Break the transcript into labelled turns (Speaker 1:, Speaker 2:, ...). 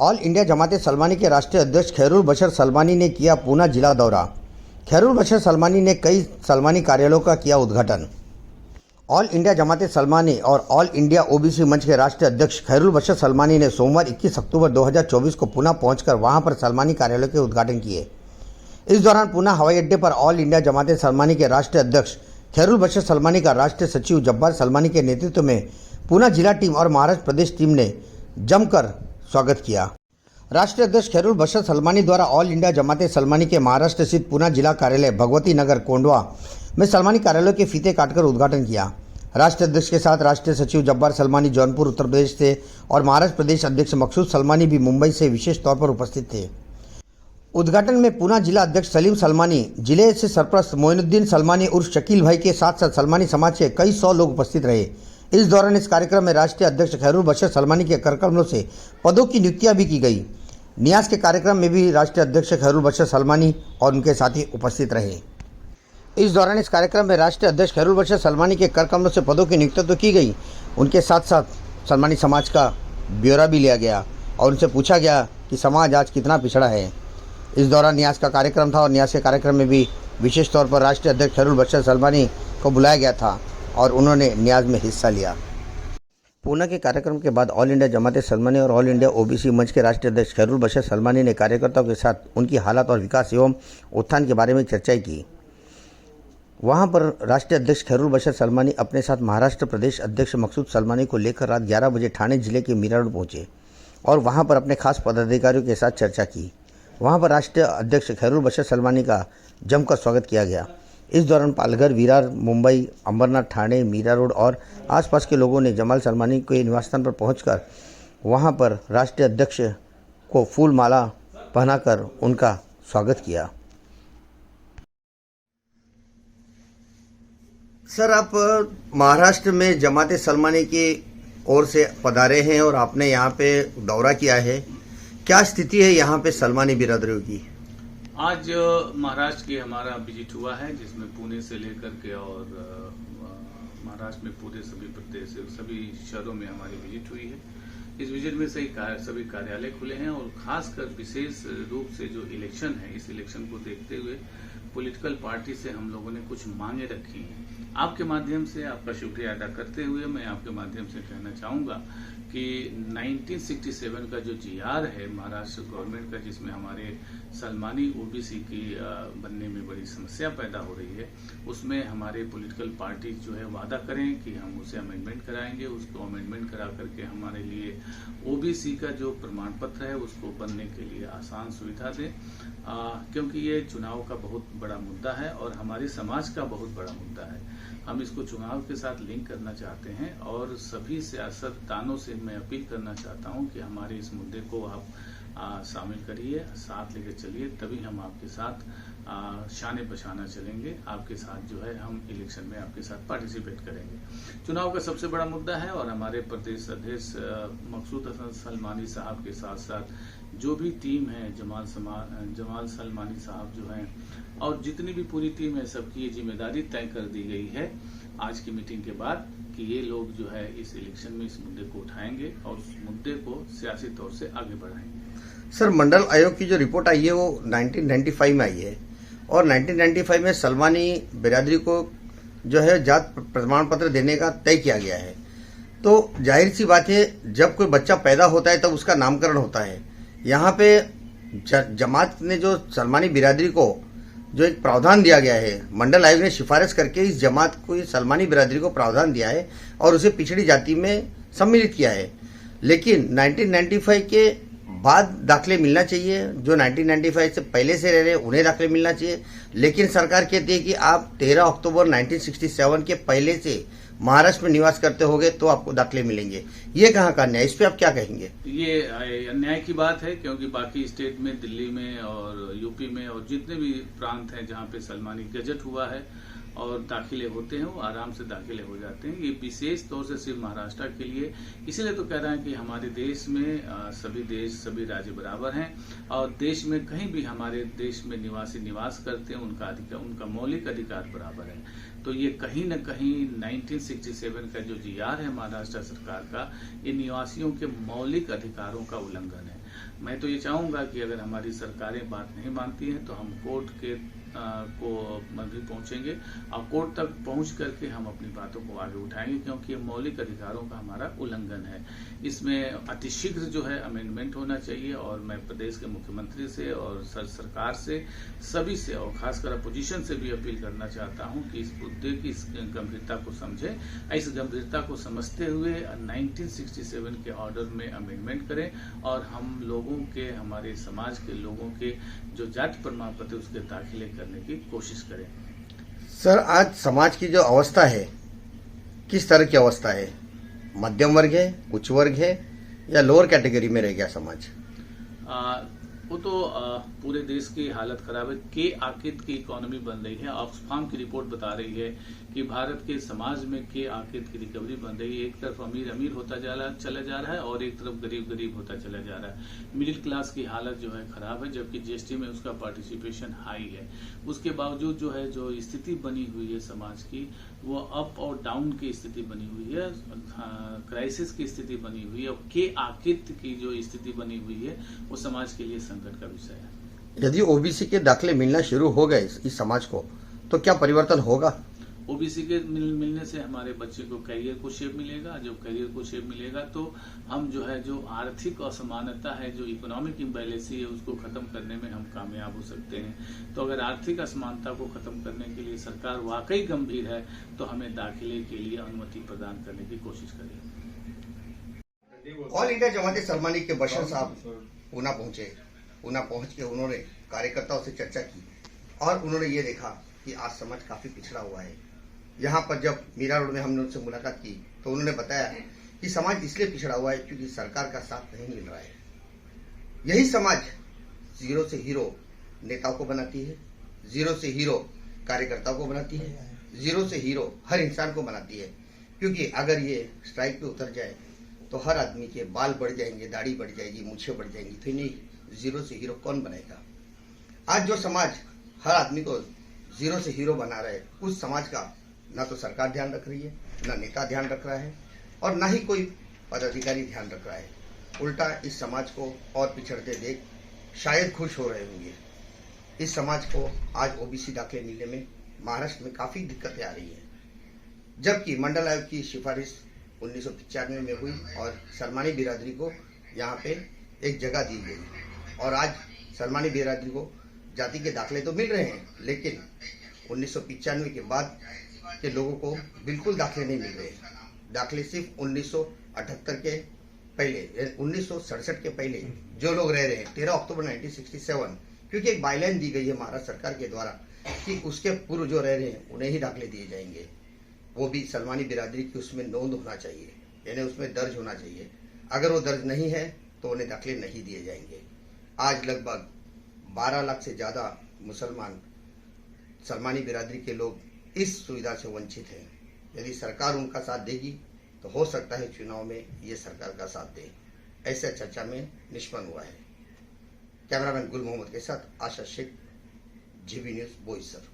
Speaker 1: All India जमात सलमानी के राष्ट्रीय अध्यक्ष खैरुल बशर सलमानी ने किया पूना जिला दौरा। खैरुल बशर सलमानी ने कई सलमानी कार्यालयों का किया उद्घाटन। ऑल इंडिया जमात सलमानी और ऑल इंडिया ओबीसी मंच के राष्ट्रीय अध्यक्ष खैरुल बशर सलमानी ने सोमवार 21 अक्टूबर 2024 को पुणे पहुंचकर वहां पर सलमानी कार्यालय के उद्घाटन किए। इस दौरान पुणे हवाई अड्डे पर ऑल इंडिया जमात सलमानी के राष्ट्रीय अध्यक्ष खैरुल बशर सलमानी का राष्ट्रीय सचिव जब्बार सलमानी के नेतृत्व में पुणे जिला टीम और महाराष्ट्र प्रदेश टीम ने जमकर स्वागत किया। राष्ट्रीय अध्यक्ष खैरुल बशर सलमानी द्वारा ऑल इंडिया जमात सलमानी के महाराष्ट्र स्थित पुणे जिला कार्यालय भगवती नगर कोंडवा में सलमानी कार्यालय के फीते काटकर उद्घाटन किया। राष्ट्रीय अध्यक्ष के साथ राष्ट्रीय सचिव जब्बार सलमानी जौनपुर उत्तर प्रदेश से और महाराष्ट्र प्रदेश अध्यक्ष मकसूद सलमानी भी मुंबई से विशेष तौर पर उपस्थित थे। उद्घाटन में पुणे जिला अध्यक्ष सलीम सलमानी, जिले से सरपरस्त मोइनुद्दीन सलमानी उर्फ शकील भाई के साथ साथ सलमानी समाज के कई सौ लोग उपस्थित रहे। इस दौरान इस कार्यक्रम में राष्ट्रीय अध्यक्ष खैरुल बशर सलमानी के करकमलों से पदों की नियुक्तियां भी की गई। न्यास के कार्यक्रम में भी राष्ट्रीय अध्यक्ष खैरुल बशर सलमानी और उनके साथी उपस्थित रहे। इस दौरान इस कार्यक्रम में राष्ट्रीय अध्यक्ष खैरुल बशर सलमानी के करकमलों से पदों की नियुक्ति तो की गई, उनके साथ साथ सलमानी समाज का ब्यौरा भी लिया गया और उनसे पूछा गया कि समाज आज कितना पिछड़ा है। इस दौरान न्यास का कार्यक्रम था और न्यास के कार्यक्रम में भी विशेष तौर पर राष्ट्रीय अध्यक्ष खैरुल बशर सलमानी को बुलाया गया था और उन्होंने न्यास में हिस्सा लिया। पुणे के कार्यक्रम के बाद ऑल इंडिया जमात सलमानी और ऑल इंडिया ओबीसी मंच के राष्ट्रीय अध्यक्ष खैरुल बशर सलमानी ने कार्यकर्ताओं के साथ उनकी हालत और विकास एवं उत्थान के बारे में चर्चा की। वहां पर राष्ट्रीय अध्यक्ष खैरुल बशर सलमानी अपने साथ महाराष्ट्र प्रदेश अध्यक्ष मकसूद सलमानी को लेकर रात 11 बजे ठाणे जिले के मीरा रोड पहुंचे और वहां पर अपने खास पदाधिकारियों के साथ चर्चा की। वहां पर राष्ट्रीय अध्यक्ष खैरुल बशर सलमानी का जमकर स्वागत किया गया। इस दौरान पालघर, विरार, मुंबई, अंबरनाथ, ठाणे, मीरा रोड और आसपास के लोगों ने जमाल सलमानी के निवासस्थान पर पहुंचकर वहां पर राष्ट्रीय अध्यक्ष को फूल माला पहनाकर उनका स्वागत किया। सर, आप महाराष्ट्र में जमात सलमानी की ओर से पधारे हैं और आपने यहाँ पे दौरा किया है, क्या स्थिति है यहाँ पे सलमानी बिरादरियों की?
Speaker 2: आज महाराष्ट्र की हमारा विजिट हुआ है, जिसमें पुणे से लेकर के और महाराष्ट्र में पूरे सभी प्रदेश सभी शहरों में हमारी विजिट हुई है। इस विजिट में सभी कार्यालय खुले हैं और खासकर विशेष रूप से जो इलेक्शन है, इस इलेक्शन को देखते हुए पॉलिटिकल पार्टी से हम लोगों ने कुछ मांगे रखी हैं। आपके माध्यम से आपका शुक्रिया अदा करते हुए मैं आपके माध्यम से कहना चाहूंगा कि 1967 का जो जीआर है महाराष्ट्र गवर्नमेंट का, जिसमें हमारे सलमानी ओबीसी की बनने में बड़ी समस्या पैदा हो रही है, उसमें हमारे पॉलिटिकल पार्टी जो है वादा करें कि हम उसे अमेंडमेंट कराएंगे। उसको अमेंडमेंट करा करके हमारे लिए ओबीसी का जो प्रमाण पत्र है उसको बनने के लिए आसान सुविधा दें, क्योंकि ये चुनाव का बहुत बड़ा मुद्दा है और हमारे समाज का बहुत बड़ा मुद्दा है। हम इसको चुनाव के साथ लिंक करना चाहते हैं और सभी सियासतदानों से मैं अपील करना चाहता हूं कि हमारे इस मुद्दे को आप शामिल करिए, साथ लेकर चलिए, तभी हम आपके साथ शाने बशाना चलेंगे। आपके साथ जो है हम इलेक्शन में आपके साथ पार्टिसिपेट करेंगे। चुनाव का सबसे बड़ा मुद्दा है और हमारे प्रदेश अध्यक्ष मकसूद सलमानी साहब के साथ साथ जो भी टीम है, जमाल सलमानी साहब जो हैं और जितनी भी पूरी टीम है, सबकी ये जिम्मेदारी तय कर दी गई है आज की मीटिंग के बाद कि ये लोग जो है इस इलेक्शन में इस मुद्दे को उठाएंगे और उस मुद्दे को सियासी तौर से आगे बढ़ाएंगे।
Speaker 1: सर, मंडल आयोग की जो रिपोर्ट आई है वो 1995 में आई है और 1995 में सलमानी बिरादरी को जो है जात प्रमाण पत्र देने का तय किया गया है। तो जाहिर सी बात है, जब कोई बच्चा पैदा होता है तब उसका नामकरण होता है। यहाँ पे जमात ने जो सलमानी बिरादरी को जो एक प्रावधान दिया गया है, मंडल आयोग ने सिफारिश करके इस जमात को, इस सलमानी बिरादरी को प्रावधान दिया है और उसे पिछड़ी जाति में सम्मिलित किया है। लेकिन 1995 के बाद दाखिले मिलना चाहिए, जो 1995 से पहले से रह रहे उन्हें दाखिले मिलना चाहिए। लेकिन सरकार कहती है कि आप 13 अक्टूबर 1967 के पहले से महाराष्ट्र में निवास करते होगे तो आपको दाखिले मिलेंगे। ये कहाँ का अन्याय, इस पे आप क्या कहेंगे?
Speaker 2: ये अन्याय की बात है, क्योंकि बाकी स्टेट में, दिल्ली में और यूपी में और जितने भी प्रांत हैं जहाँ पे सलमानी गजट हुआ है और दाखिले होते हैं, वो आराम से दाखिले हो जाते हैं। ये विशेष तौर से सिर्फ महाराष्ट्र के लिए, इसीलिए तो कह रहे हैं कि हमारे देश में सभी राज्य बराबर हैं और देश में कहीं भी हमारे देश में निवासी निवास करते हैं, उनका मौलिक अधिकार बराबर है। तो ये कहीं न कहीं 1967 का जो जीआर है महाराष्ट्र सरकार का, ये निवासियों के मौलिक अधिकारों का उल्लंघन है। मैं तो ये चाहूंगा कि अगर हमारी सरकारें बात नहीं मानती हैं तो हम कोर्ट के को भी पहुंचेंगे और कोर्ट तक पहुंच करके हम अपनी बातों को आगे उठाएंगे, क्योंकि ये मौलिक अधिकारों का हमारा उल्लंघन है। इसमें अतिशीघ्र जो है अमेंडमेंट होना चाहिए और मैं प्रदेश के मुख्यमंत्री से और सरकार से, सभी से और खासकर अपोजिशन से भी अपील करना चाहता हूं कि इस मुद्दे की इस गंभीरता को समझें। इस गंभीरता को समझते हुए 1967 के ऑर्डर में अमेंडमेंट करें और हम लोगों के, हमारे समाज के लोगों के जो जाति प्रमाण पत्र उसके दाखिले करने की कोशिश करें।
Speaker 1: सर, आज समाज की जो अवस्था है किस तरह की अवस्था है? मध्यम वर्ग है, उच्च वर्ग है या लोअर कैटेगरी में रह गया समाज?
Speaker 2: वो तो पूरे देश की हालत खराब है। के आकिद की इकोनॉमी बन रही है। ऑक्सफाम की रिपोर्ट बता रही है कि भारत के समाज में के आकिद की रिकवरी बन रही है। एक तरफ अमीर अमीर होता चला जा रहा है और एक तरफ गरीब गरीब होता चला जा रहा है। मिडिल क्लास की हालत जो है खराब है, जबकि जीएसटी में उसका पार्टिसिपेशन हाई है। उसके बावजूद जो है जो स्थिति बनी हुई है समाज की, वो अप और डाउन की स्थिति बनी हुई है, क्राइसिस की स्थिति बनी हुई है और के आकिद की जो स्थिति बनी हुई है वो समाज के लिए संकट का विषय है।
Speaker 1: यदि ओबीसी के दाखले मिलना शुरू हो गए इस समाज को, तो क्या परिवर्तन होगा?
Speaker 2: ओबीसी के मिलने से हमारे बच्चे को करियर को शेप मिलेगा। जब करियर को शेप मिलेगा तो हम जो है जो आर्थिक असमानता है, जो इकोनॉमिक इम्बैलेंसी है, उसको खत्म करने में हम कामयाब हो सकते हैं। तो अगर आर्थिक असमानता को खत्म करने के लिए सरकार वाकई गंभीर है तो हमें दाखिले के लिए अनुमति प्रदान करने की कोशिश करें।
Speaker 1: ऑल इंडिया जमात सलमानी के बशर साहब पूना पहुंचे। पूना पहुंच के उन्होंने कार्यकर्ताओं से चर्चा की और उन्होंने ये देखा कि आज समाज काफी पिछड़ा हुआ है। यहाँ पर जब मीरा रोड में हमने उनसे मुलाकात की तो उन्होंने बताया कि समाज इसलिए पिछड़ा हुआ है क्योंकि सरकार का साथ नहीं मिल रहा है। यही समाज जीरो से हीरो नेताओं को बनाती है, जीरो से हीरो कार्यकर्ताओं को बनाती है, जीरो से हीरो हर इंसान को बनाती है। क्योंकि अगर ये स्ट्राइक पे उतर जाए तो हर आदमी के बाल बढ़ जाएंगे, दाढ़ी बढ़ जाएगी, मूछें बढ़ जाएंगी, तो नहीं जीरो से हीरो कौन बनेगा? आज जो समाज हर आदमी को जीरो से हीरो बना रहा है, उस समाज का ना तो सरकार ध्यान रख रही है, ना नेता ध्यान रख रहा है और ना ही कोई पदाधिकारी ध्यान रख रहा है। उल्टा इस समाज को और पिछड़ते देख शायद खुश हो रहे होंगे। इस समाज को आज ओबीसी दाखिले मिलने में महाराष्ट्र में काफी दिक्कतें आ रही है, जबकि मंडल आयोग की सिफारिश 1995 में हुई और सलमानी बिरादरी को यहाँ पे एक जगह दी गई और आज सलमानी बिरादरी को जाति के दाखले तो मिल रहे हैं, लेकिन 1995 के बाद के लोगों को बिल्कुल दाखले नहीं मिल रहे। दाखले सिर्फ 1978 के पहले, 1967 के पहले जो लोग रह रहे हैं 13 अक्टूबर 1967, क्योंकि एक बाइलाइन दी गई है महाराष्ट्र सरकार के द्वारा कि उसके पूर्व जो रह रहे हैं उन्हें ही दाखले दिए जाएंगे। वो भी सलमानी बिरादरी की उसमें नोंद होना चाहिए, यानी उसमें दर्ज होना चाहिए। अगर वो दर्ज नहीं है तो उन्हें दाखले नहीं दिए जाएंगे। आज लगभग 12 लाख से ज्यादा मुसलमान सलमानी बिरादरी के लोग इस सुविधा से वंचित हैं। यदि सरकार उनका साथ देगी तो हो सकता है चुनाव में ये सरकार का साथ दे। ऐसे चर्चा में निष्पन्न हुआ है। कैमरामैन गुल मोहम्मद के साथ आशा शेख, जीबी न्यूज, बोईसर।